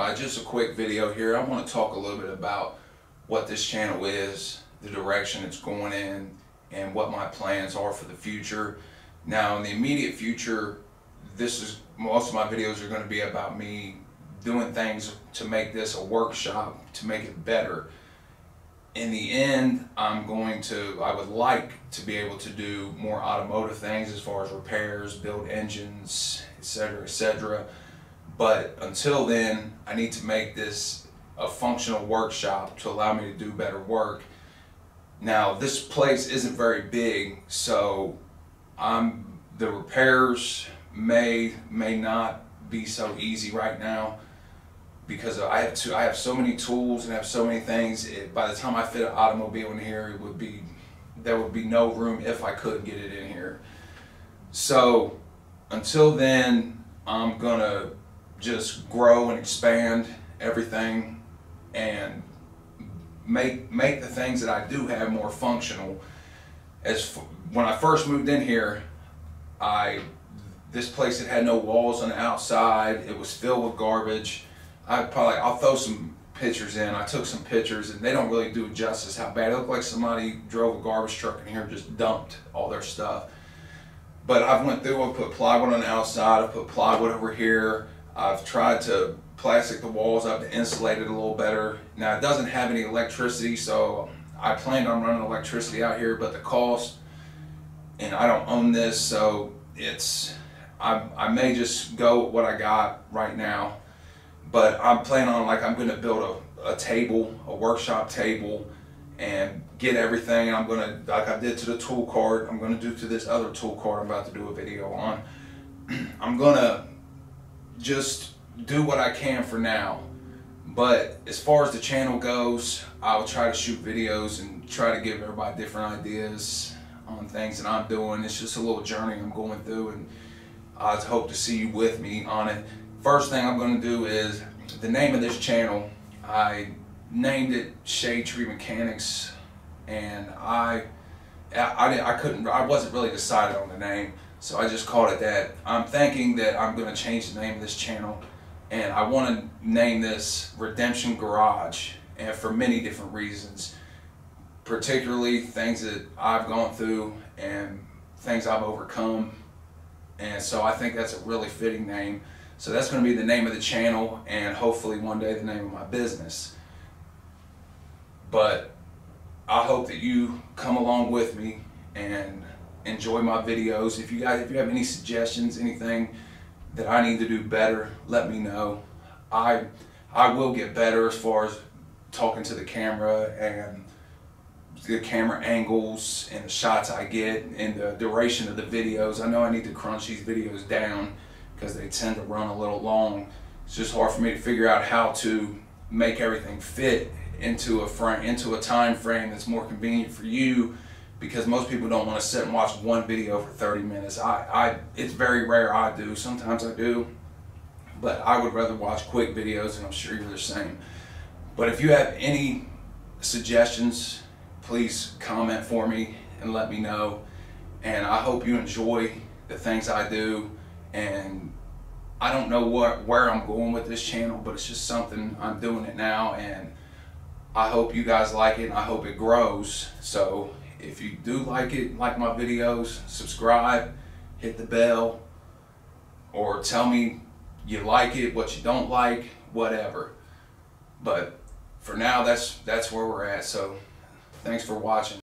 by. Just a quick video here. I want to talk a little bit about what this channel is, the direction it's going in, and what my plans are for the future. Now, in the immediate future, most of my videos are going to be about me doing things to make this a workshop, to make it better. In the end, I would like to be able to do more automotive things as far as repairs, build engines, etc., etc. But until then, I need to make this a functional workshop to allow me to do better work. Now, this place isn't very big, so the repairs may not be so easy right now, because I have so many tools and I have so many things. By the time I fit an automobile in here, there would be no room if I could get it in here. So until then, I'm gonna just grow and expand everything and make the things that I do have more functional. When I first moved in here, this place had no walls on the outside. It was filled with garbage. I'll throw some pictures in. I took some pictures and they don't really do justice how bad. It looked like somebody drove a garbage truck in here and just dumped all their stuff. But I went through and put plywood on the outside. I put plywood over here. I've tried to plastic the walls up to insulate it a little better. Now, it doesn't have any electricity, so I planned on running electricity out here, but the cost, and I don't own this, so I may just go with what I got right now. But I'm planning on, I'm going to build a table, a workshop table, and get everything. I'm going to, like I did to the tool cart, I'm going to do to this other tool cart I'm about to do a video on. I'm going to just do what I can for now. But as far as the channel goes, I'll try to shoot videos and try to give everybody different ideas on things that I'm doing. It's just a little journey I'm going through, and I hope to see you with me on it. First thing I'm going to do is the name of this channel. I named it Shade Tree Mechanics, and I wasn't really decided on the name, so I just called it that. I'm thinking that I'm going to change the name of this channel, and I want to name this Redemption Garage, and for many different reasons, particularly things that I've gone through and things I've overcome, and so I think that's a really fitting name. So that's going to be the name of the channel, and hopefully one day the name of my business. But I hope that you come along with me and enjoy my videos. If you have any suggestions, anything that I need to do better, let me know. I will get better as far as talking to the camera and the camera angles and the shots I get and the duration of the videos. I know I need to crunch these videos down because they tend to run a little long. It's just hard for me to figure out how to make everything fit into a time frame that's more convenient for you, because most people don't want to sit and watch one video for 30 minutes. It's very rare I do. Sometimes I do, but I would rather watch quick videos, and I'm sure you're the same. But if you have any suggestions, please comment for me and let me know. And I hope you enjoy the things I do. And I don't know where I'm going with this channel, but it's just something, I'm doing it now, and I hope you guys like it, and I hope it grows. So if you do like it, like my videos, subscribe, hit the bell, or tell me you like it, what you don't like, whatever. But for now, that's where we're at. So thanks for watching.